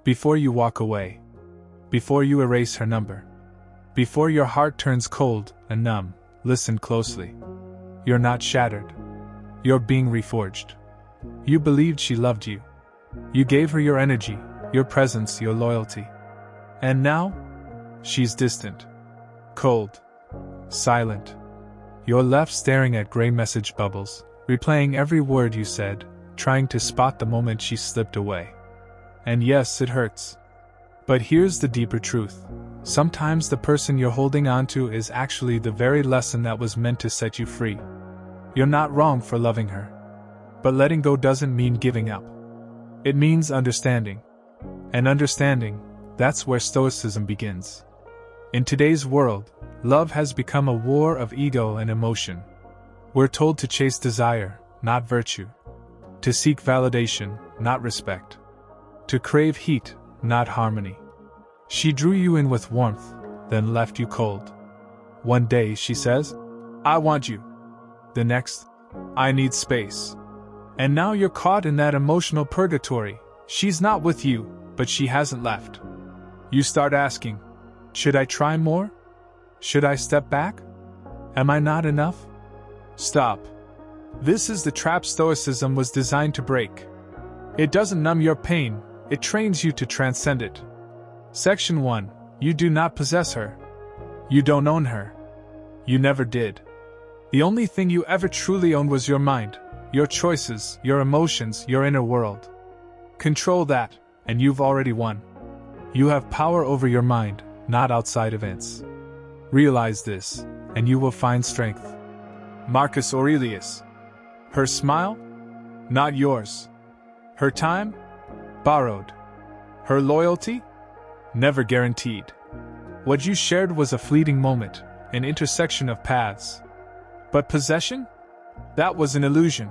Before you walk away. Before you erase her number. Before your heart turns cold and numb, listen closely. You're not shattered. You're being reforged. You believed she loved you. You gave her your energy, your presence, your loyalty. And now? She's distant. Cold. Silent. You're left staring at gray message bubbles, replaying every word you said, trying to spot the moment she slipped away. And yes, it hurts. But here's the deeper truth. Sometimes the person you're holding on to is actually the very lesson that was meant to set you free. You're not wrong for loving her. But letting go doesn't mean giving up. It means understanding. And understanding, that's where Stoicism begins. In today's world, love has become a war of ego and emotion. We're told to chase desire, not virtue. To seek validation, not respect. To crave heat, not harmony. She drew you in with warmth, then left you cold. One day she says, "I want you." The next, "I need space." And now you're caught in that emotional purgatory. She's not with you, but she hasn't left. You start asking, should I try more? Should I step back? Am I not enough? Stop. This is the trap Stoicism was designed to break. It doesn't numb your pain, it trains you to transcend it. Section 1. You do not possess her. You don't own her. You never did. The only thing you ever truly owned was your mind, your choices, your emotions, your inner world. Control that, and you've already won. You have power over your mind, not outside events. Realize this, and you will find strength. Marcus Aurelius. Her smile? Not yours. Her time? Borrowed. Her loyalty? Never guaranteed. What you shared was a fleeting moment, an intersection of paths. But possession? That was an illusion.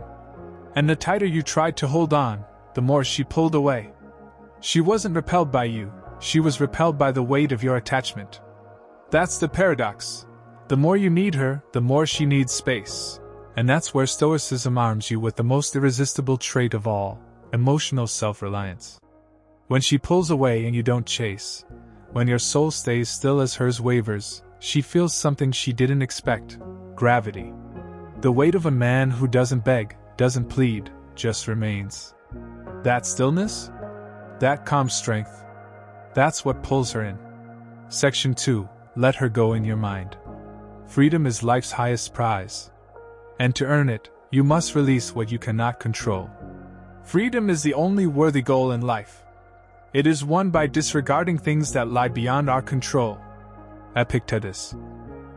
And the tighter you tried to hold on, the more she pulled away. She wasn't repelled by you, she was repelled by the weight of your attachment. That's the paradox. The more you need her, the more she needs space. And that's where Stoicism arms you with the most irresistible trait of all, emotional self-reliance. When she pulls away and you don't chase, when your soul stays still as hers wavers, she feels something she didn't expect: gravity. The weight of a man who doesn't beg, doesn't plead, just remains. That stillness? That calm strength? That's what pulls her in. Section 2. Let her go in your mind. Freedom is life's highest prize. And to earn it, you must release what you cannot control. Freedom is the only worthy goal in life. It is won by disregarding things that lie beyond our control. Epictetus.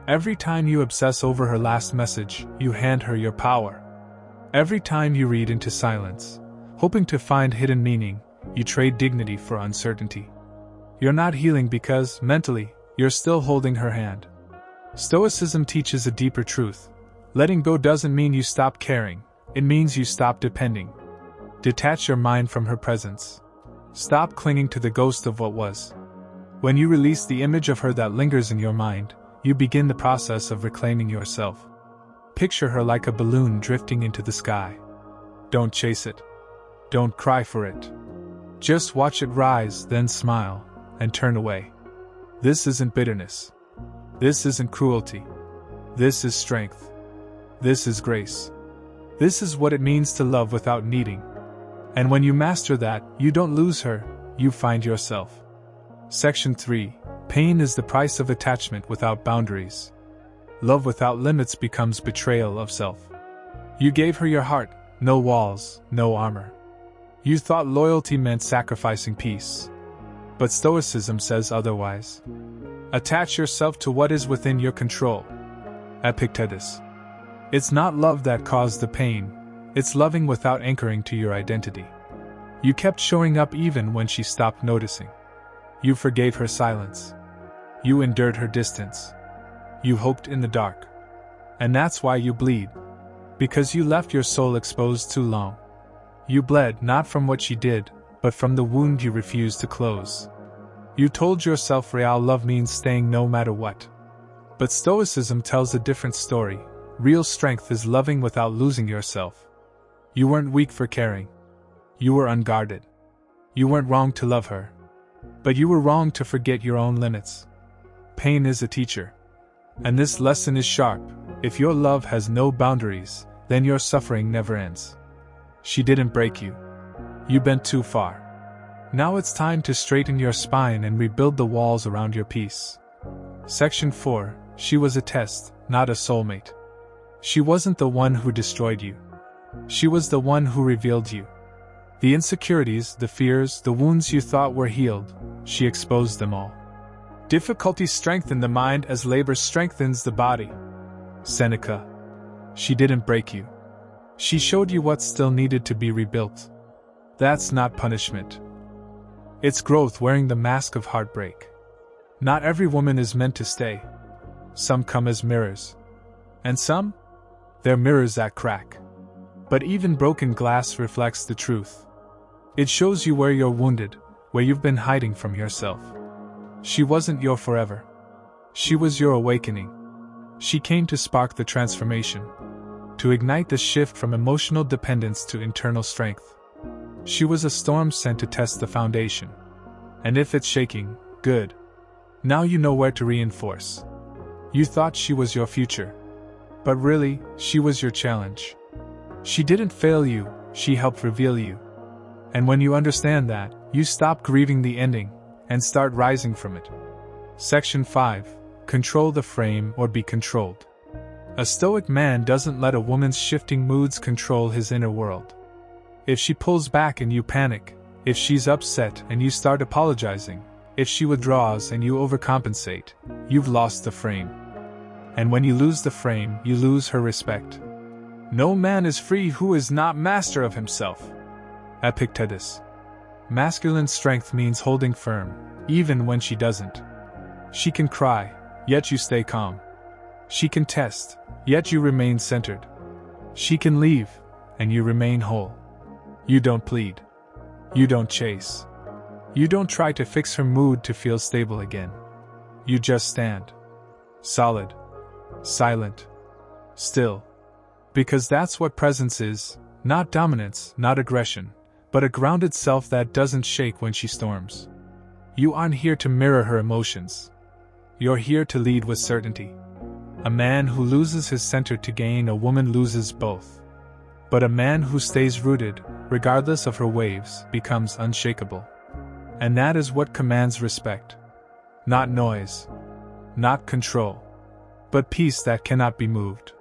Every time you obsess over her last message, you hand her your power. Every time you read into silence, hoping to find hidden meaning, you trade dignity for uncertainty. You're not healing because, mentally, you're still holding her hand. Stoicism teaches a deeper truth. Letting go doesn't mean you stop caring, it means you stop depending. Detach your mind from her presence. Stop clinging to the ghost of what was. When you release the image of her that lingers in your mind, you begin the process of reclaiming yourself. Picture her like a balloon drifting into the sky. Don't chase it. Don't cry for it. Just watch it rise, then smile, and turn away. This isn't bitterness. This isn't cruelty. This is strength. This is grace. This is what it means to love without needing. And when you master that, you don't lose her, you find yourself. Section 3. Pain is the price of attachment without boundaries. Love without limits becomes betrayal of self. You gave her your heart, no walls, no armor. You thought loyalty meant sacrificing peace. But Stoicism says otherwise. Attach yourself to what is within your control. Epictetus. It's not love that caused the pain, it's loving without anchoring to your identity. You kept showing up even when she stopped noticing. You forgave her silence. You endured her distance. You hoped in the dark. And that's why you bleed. Because you left your soul exposed too long. You bled not from what she did, but from the wound you refused to close. You told yourself real love means staying no matter what. But Stoicism tells a different story. Real strength is loving without losing yourself. You weren't weak for caring. You were unguarded. You weren't wrong to love her. But you were wrong to forget your own limits. Pain is a teacher. And this lesson is sharp. If your love has no boundaries, then your suffering never ends. She didn't break you. You bent too far. Now it's time to straighten your spine and rebuild the walls around your peace. Section 4. She was a test, not a soulmate. She wasn't the one who destroyed you. She was the one who revealed you. The insecurities, the fears, the wounds you thought were healed, she exposed them all. Difficulties strengthen the mind as labor strengthens the body. Seneca. She didn't break you. She showed you what still needed to be rebuilt. That's not punishment. It's growth wearing the mask of heartbreak. Not every woman is meant to stay. Some come as mirrors. And some? They're mirrors that crack. But even broken glass reflects the truth. It shows you where you're wounded, where you've been hiding from yourself. She wasn't your forever. She was your awakening. She came to spark the transformation, to ignite the shift from emotional dependence to internal strength. She was a storm sent to test the foundation. And if it's shaking, good. Now you know where to reinforce. You thought she was your future. But really, she was your challenge. She didn't fail you, she helped reveal you. And when you understand that, you stop grieving the ending and start rising from it. Section 5. Control the frame or be controlled. A Stoic man doesn't let a woman's shifting moods control his inner world. If she pulls back and you panic, if she's upset and you start apologizing, if she withdraws and you overcompensate, you've lost the frame. And when you lose the frame, you lose her respect. No man is free who is not master of himself. Epictetus. Masculine strength means holding firm, even when she doesn't. She can cry, yet you stay calm. She can test, yet you remain centered. She can leave, and you remain whole. You don't plead. You don't chase. You don't try to fix her mood to feel stable again. You just stand. Solid. Silent. Still. Because that's what presence is, not dominance, not aggression, but a grounded self that doesn't shake when she storms. You aren't here to mirror her emotions. You're here to lead with certainty. A man who loses his center to gain a woman loses both. But a man who stays rooted, regardless of her waves, becomes unshakable. And that is what commands respect. Not noise. Not control. But peace that cannot be moved.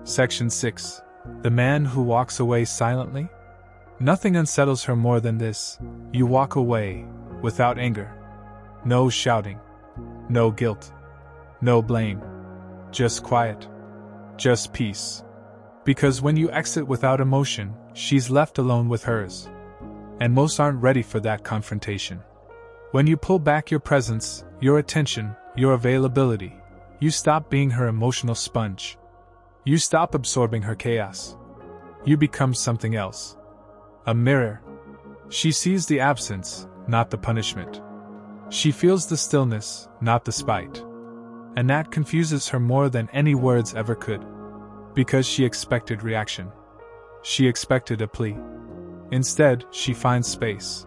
Section 6. The man who walks away silently? Nothing unsettles her more than this. You walk away, without anger. No shouting. No guilt. No blame. Just quiet. Just peace. Because when you exit without emotion, she's left alone with hers. And most aren't ready for that confrontation. When you pull back your presence, your attention, your availability, you stop being her emotional sponge. You stop absorbing her chaos. You become something else. A mirror. She sees the absence, not the punishment. She feels the stillness, not the spite. And that confuses her more than any words ever could. Because she expected reaction. She expected a plea. Instead, she finds space.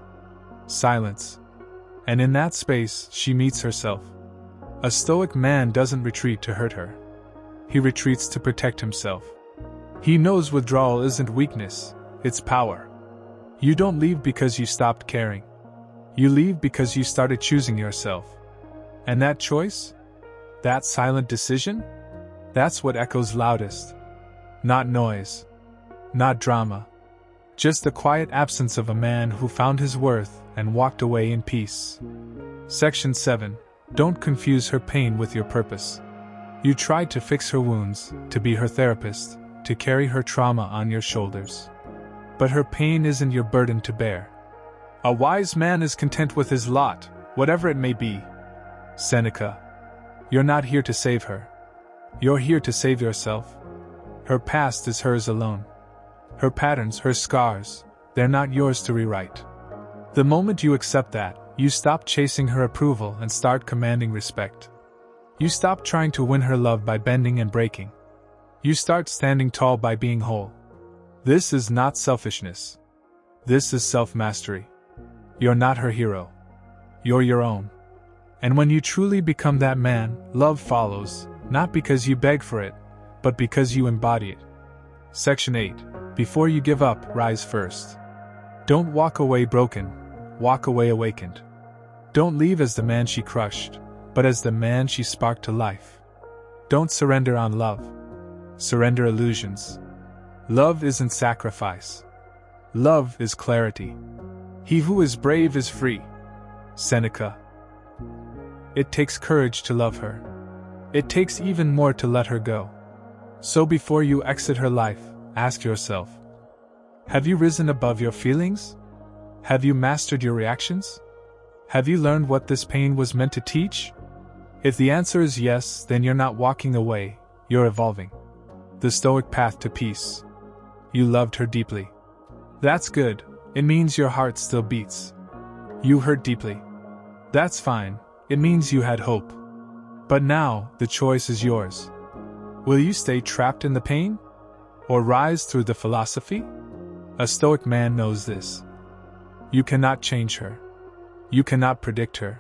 Silence. And in that space, she meets herself. A Stoic man doesn't retreat to hurt her. He retreats to protect himself. He knows withdrawal isn't weakness, it's power. You don't leave because you stopped caring. You leave because you started choosing yourself. And that choice? That silent decision? That's what echoes loudest. Not noise. Not drama. Just the quiet absence of a man who found his worth and walked away in peace. Section 7. Don't confuse her pain with your purpose. You tried to fix her wounds, to be her therapist, to carry her trauma on your shoulders. But her pain isn't your burden to bear. A wise man is content with his lot, whatever it may be. Seneca. You're not here to save her. You're here to save yourself. Her past is hers alone. Her patterns, her scars, they're not yours to rewrite. The moment you accept that, you stop chasing her approval and start commanding respect. You stop trying to win her love by bending and breaking. You start standing tall by being whole. This is not selfishness. This is self-mastery. You're not her hero. You're your own. And when you truly become that man, love follows, not because you beg for it, but because you embody it. Section 8. Before you give up, rise first. Don't walk away broken, walk away awakened. Don't leave as the man she crushed, but as the man she sparked to life. Don't surrender on love. Surrender illusions. Love isn't sacrifice. Love is clarity. He who is brave is free. Seneca. It takes courage to love her. It takes even more to let her go. So before you exit her life, ask yourself, have you risen above your feelings? Have you mastered your reactions? Have you learned what this pain was meant to teach? If the answer is yes, then you're not walking away, you're evolving. The Stoic path to peace. You loved her deeply. That's good, it means your heart still beats. You hurt deeply. That's fine, it means you had hope. But now, the choice is yours. Will you stay trapped in the pain? Or rise through the philosophy? A Stoic man knows this. You cannot change her. You cannot predict her.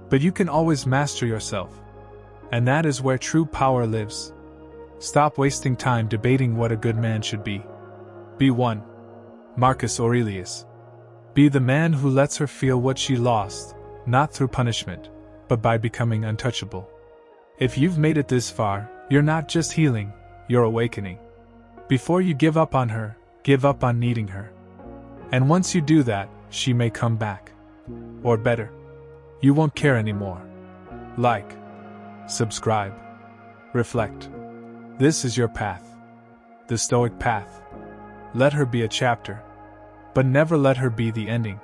But you can always master yourself. And that is where true power lives. Stop wasting time debating what a good man should be. Be one. Marcus Aurelius. Be the man who lets her feel what she lost, not through punishment, but by becoming untouchable. If you've made it this far, you're not just healing, you're awakening. Before you give up on her, give up on needing her. And once you do that, she may come back. Or better, you won't care anymore. Like, subscribe, reflect. This is your path. The Stoic path. Let her be a chapter, but never let her be the ending.